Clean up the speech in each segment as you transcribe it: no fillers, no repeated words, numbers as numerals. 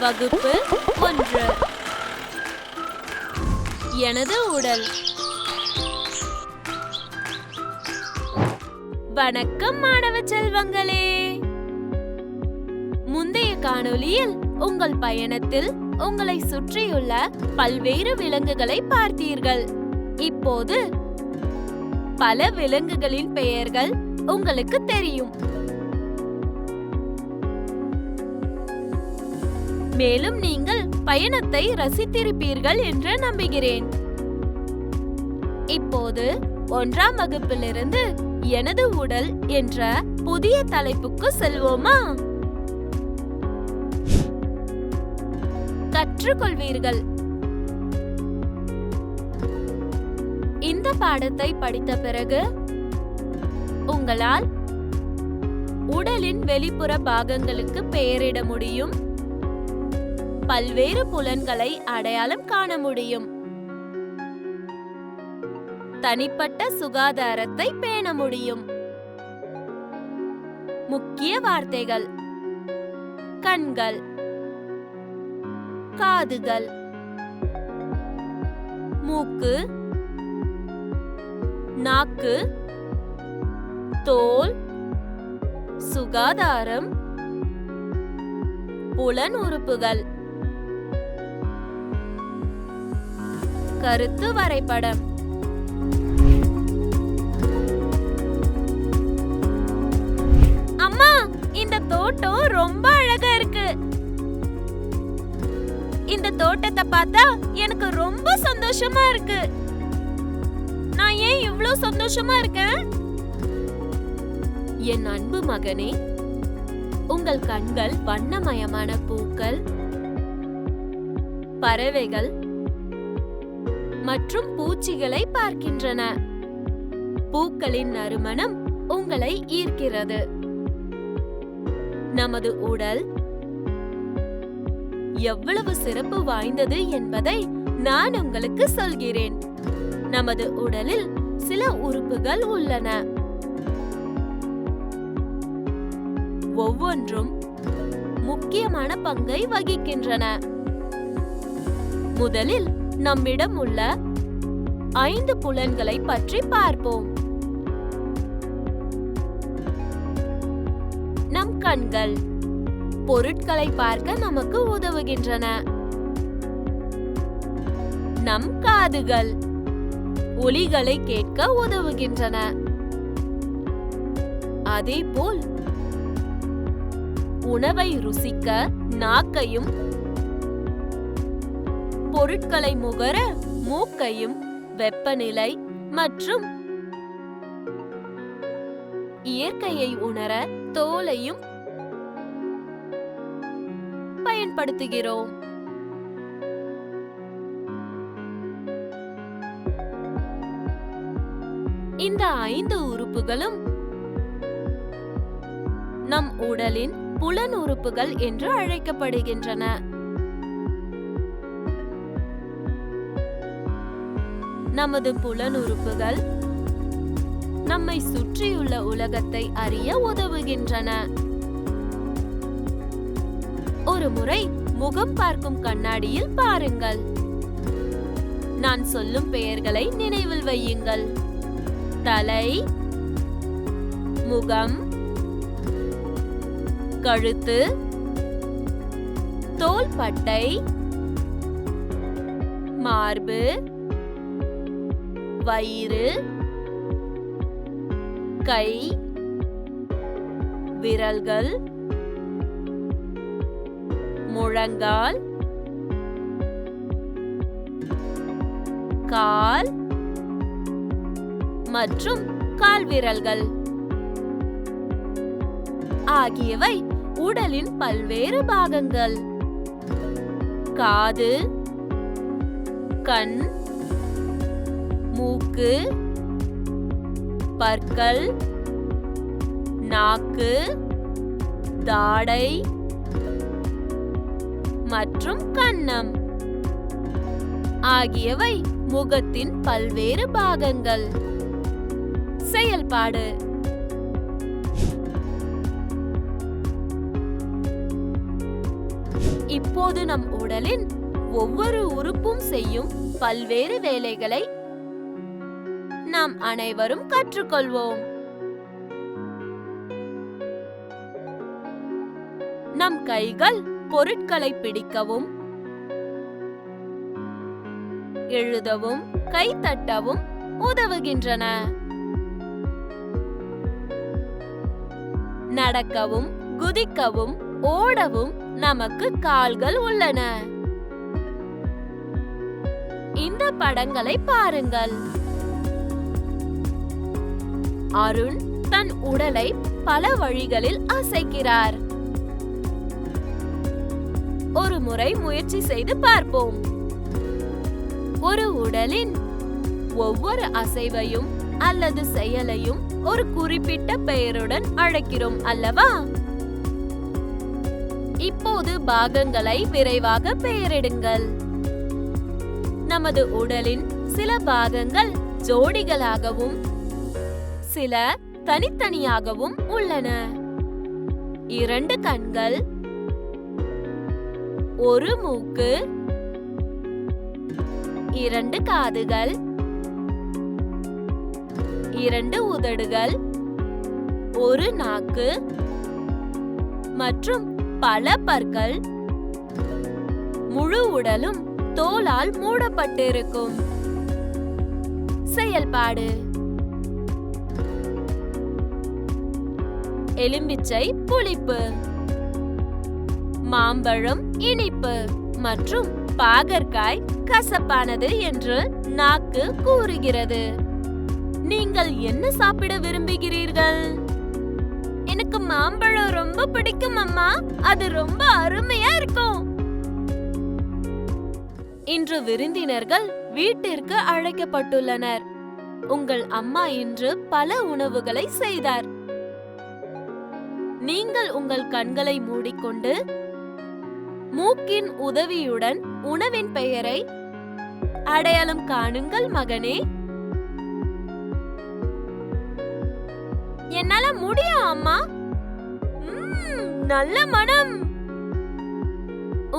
வகுப்பு 1. எனது உடல். வணக்கம் மாணவ செல்வங்களே. முந்தைய காணொளியில் உங்கள் பயணத்தில் உங்களை சுற்றியுள்ள பல்வேறு விலங்குகளை பார்த்தீர்கள். இப்போது பல விலங்குகளின் பெயர்கள் உங்களுக்கு தெரியும். மேலும் நீங்கள் பயணத்தை ரசித்திருப்பீர்கள் என்று நம்புகிறேன். இப்போது 1ஆம் வகுப்பிலிருந்து எனது உடல் என்ற புதிய தலைப்புக்கு செல்வோமா? கற்றுக்கொள்வீர்கள். இந்த பாடத்தை படித்த பிறகு உங்களால் உடலின் வெளிப்புற பாகங்களுக்கு பெயரிட முடியும். பல்வேறு புலன்களை அடையாளம் காண முடியும். தனிப்பட்ட சுகாதாரத்தை பேண முடியும். முக்கிய வார்த்தைகள்: கண்கள், காதுகள், மூக்கு, நாக்கு, தோல், சுகாதாரம், புலன் உறுப்புகள். கருத்து வரைபடம். அம்மா, இந்த தோட்டம் ரொம்ப அழகா இருக்கு. இந்த தோட்டத்தை பார்த்தா எனக்கு ரொம்ப சந்தோஷமா இருக்கு. நான் ஏன் இவ்ளோ சந்தோஷமா இருக்கேன்? என் அன்பு மகனே, உங்கள் கண்கள் வண்ணமயமான பூக்கள், பறவைகள் மற்றும் பூச்சிகளை பார்க்கின்றன. பூக்களின் நறுமணம் உங்களை ஈர்க்கிறது. நமது உடல் எவ்வளவு சிறப்பு வாய்ந்தது என்பதை நான் உங்களுக்கு சொல்கிறேன். நமது உடலில் சில உறுப்புகள் உள்ளன. ஒவ்வொன்றும் முக்கியமான பங்கை வகிக்கின்றன. முதலில் நம்மிடம் உள்ள 5 புலன்களை பற்றி பார்ப்போம். நம் கண்கள் பொருட்களை பார்க்க நமக்கு உதவுகின்றன. நம் காதுகள் ஒலிகளை கேட்க உதவுகின்றன. அதேபோல் உணவை ருசிக்க நாக்கையும், பொருட்களை முகர மூக்கையும், வெப்பநிலை மற்றும் இயற்கையை உணர தோலையும் பயன்படுத்துகிறோம். இந்த 5 உறுப்புகளும் நம் உடலின் புலன் உறுப்புகள் என்று அழைக்கப்படுகின்றன. நமது புலன் உறுப்புகள் நம்மை சுற்றியுள்ள உலகத்தை அறிய உதவுகின்றன. ஒரு முறை முகம் பார்க்கும் கண்ணாடியில் பாருங்கள். நான் சொல்லும் பெயர்களை நினைவில் வையுங்கள். தலை, முகம், கழுத்து, தோள்பட்டை, மார்பு, வயிறு, கை, விரல்கள், முழங்கால், கால் மற்றும் கால்விரல்கள் ஆகியவை உடலின் பல்வேறு பாகங்கள். காது, கண், மூக்கு, பற்கள், நாக்கு, தாடை மற்றும் கன்னம் ஆகியவை முகத்தின் பல்வேறு பாகங்கள். செயல்பாடு. இப்போது நம் உடலின் ஒவ்வொரு உறுப்பும் செய்யும் பல்வேறு வேலைகளை நாம் அனைவரும் கற்றுக்கொள்வோம். நம் கைகள் பொருட்களை பிடிக்கவும், எழுதவும், கைத்தட்டவும் உதவுகின்றன. நடக்கவும், குதிக்கவும், ஓடவும் நமக்கு கால்கள் உள்ளன. இந்த படங்களை பாருங்கள். அருண் தன் உடலை பல வழிகளில் அசைக்கிறார். ஒரு முறை முயற்சி செய்து பார்ப்போம். ஒரு உடலின் ஒவ்வொரு அசைவையும் அல்லது செயலையும் ஒரு குறிப்பிட்ட பெயருடன் அழைக்கிறோம் அல்லவா? இப்போது பாகங்களை விரைவாக பெயரிடுங்கள். நமது உடலின் சில பாகங்கள் ஜோடிகளாகவும் சில தனித்தனியாகவும் உள்ளன. 2 கண்கள், 1 மூக்கு, 2 காதுகள், 2 உதடுகள், 1 நாக்கு மற்றும் பல பற்கள். முழு உடலும் தோலால் மூடப்பட்டிருக்கும். செயல்பாடு: எலும்பிச்சை புளிப்பு, மாம்பழம் இனிப்பு மற்றும் பாகற்காய் கசப்பானது என்று நாக்கு கூறுகிறது. நீங்கள் என்ன சாப்பிட விரும்புகிறீர்கள்? எனக்கு மாம்பழம் ரொம்ப பிடிக்கும் அம்மா, அது ரொம்ப அருமையா இருக்கும். இன்று விருந்தினர்கள் வீட்டிற்கு அழைக்கப்பட்டுள்ளனர். உங்கள் அம்மா இன்று பல உணவுகளை செய்தார். நீங்கள் உங்கள் கண்களை மூடிக்கொண்டு மூக்கின் உதவியுடன் உணவின் பெயரை அடையாளம் காணுங்கள் மகனே. என்னால முடியும் அம்மா. நல்ல மனம்.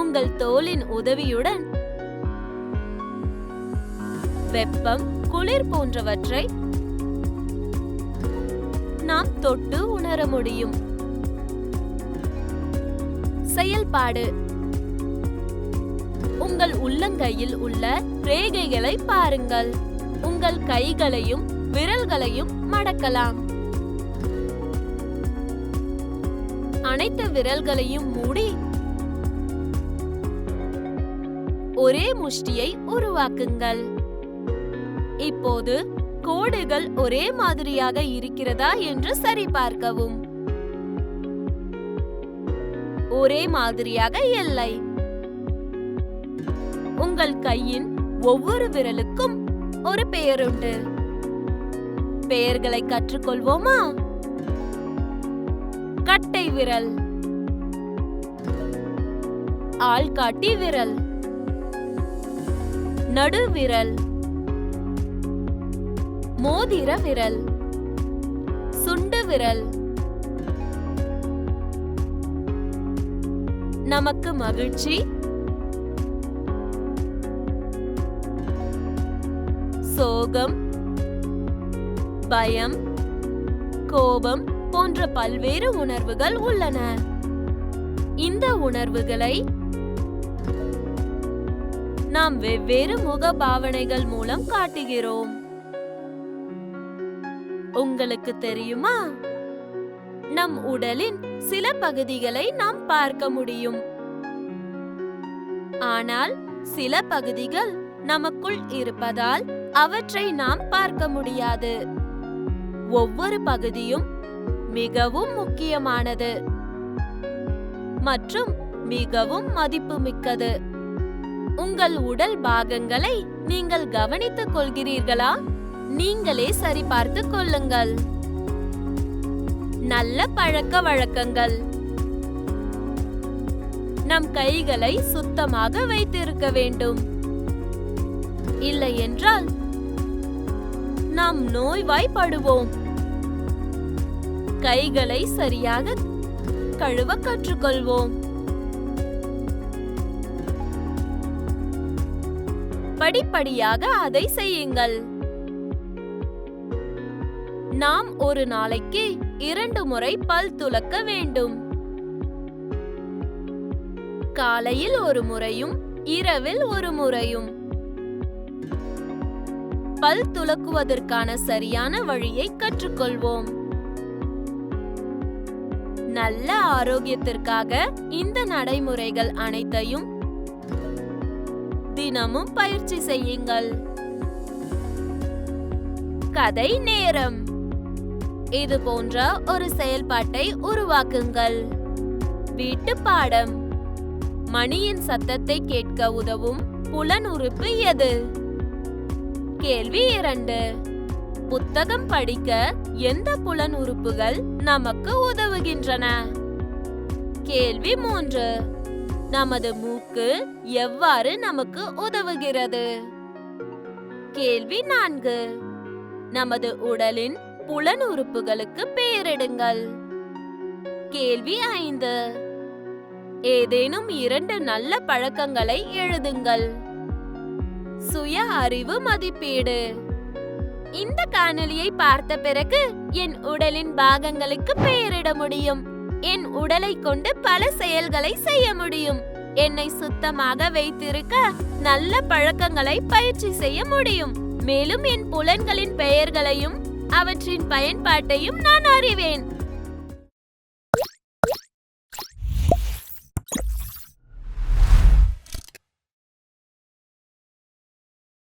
உங்கள் தோலின் உதவியுடன் வெப்பம், குளிர் போன்றவற்றை நாம் தொட்டு உணர முடியும். செயல்பாடு: உங்கள் உள்ளங்கையில் உள்ள ரேகைகளை பாருங்கள். உங்கள் கைகளையும் விரல்களையும் மடக்கலாம். அனைத்து விரல்களையும் மூடி ஒரே முஷ்டியை உருவாக்குங்கள். இப்போது கோடுகள் ஒரே மாதிரியாக இருக்கிறதா என்று சரிபார்க்கவும். ஒரே மாதிரியாக இல்லை. உங்கள் கையின் ஒவ்வொரு விரலுக்கும் ஒரு பெயருண்டு. பெயர்களை கற்றுக்கொள்வோமா? கட்டை விரல், ஆள்காட்டி விரல், நடு விரல், மோதிர விரல், சுண்டு விரல். நமக்கு மகிழ்ச்சி, சோகம், பயம், கோபம் போன்ற பல்வேறு உணர்வுகள் உள்ளன. இந்த உணர்வுகளை நாம் வெவ்வேறு முக பாவனைகள் மூலம் காட்டுகிறோம். உங்களுக்கு தெரியுமா? நம் உடலின் சில பகுதிகளை நாம் பார்க்க முடியும். ஆனால் சில பகுதிகள் நமக்குள் இருப்பதால் அவற்றை நாம் பார்க்க முடியாது. ஒவ்வொரு பகுதியும் மிகவும் முக்கியமானது மற்றும் மிகவும் மதிப்புமிக்கது. உங்கள் உடல் பாகங்களை நீங்கள் கவனித்துக் கொள்கிறீர்களா? நீங்களே சரிபார்த்துக் கொள்ளுங்கள். நல்ல பழக்க வழக்கங்கள்: நம் கைகளை சுத்தமாக வைத்திருக்க வேண்டும். இல்லை என்றால் நாம் நோய்வாய்ப்படுவோம். கைகளை சரியாக கழுவ கற்றுக்கொள்வோம். படிப்படியாக அதை செய்யுங்கள். நாம் ஒரு நாளைக்கு 2 முறை பல் துலக்க வேண்டும். காலையில் ஒரு முறையும் இரவில் ஒரு முறையும். பல் துலக்குவதற்கான சரியான வழியை கற்றுக்கொள்வோம். நல்ல ஆரோக்கியத்திற்காக இந்த நடைமுறைகள் அனைத்தையும் தினமும் பயிற்சி செய்யுங்கள். கதை நேரம். இது போன்ற ஒரு செயல்பாட்டை உருவாக்குங்கள். வீட்டு பாடம். மணியின் சத்தத்தை கேட்க உதவும் புலன் உறுப்பு எது? கேள்வி 2. புத்தகம் படிக்க எந்த புலன் உறுப்புகள் நமக்கு உதவுகின்றன? கேள்வி 3. நமது மூக்கு எவ்வாறு நமக்கு உதவுகிறது? கேள்வி 4. நமது உடலின் புலன் உறுப்புகளுக்கு பெயரிடுங்கள். கேள்வி 5. ஏதேனும் 2 நல்ல பழக்கங்களை எழுதுங்கள். சுய அறிவு மதிப்பீடு. இந்த காணொளியை பார்த்த பிறகு என் உடலின் பாகங்களுக்கு பெயரிட முடியும். என் உடலை கொண்டு பல செயல்களை செய்ய முடியும். என்னை சுத்தமாக வைத்திருக்க நல்ல பழக்கங்களை பயிற்சி செய்ய முடியும். மேலும் என் புலன்களின் பெயர்களையும் அவற்றின் பயன்பாட்டையும் நான் அறிவேன்.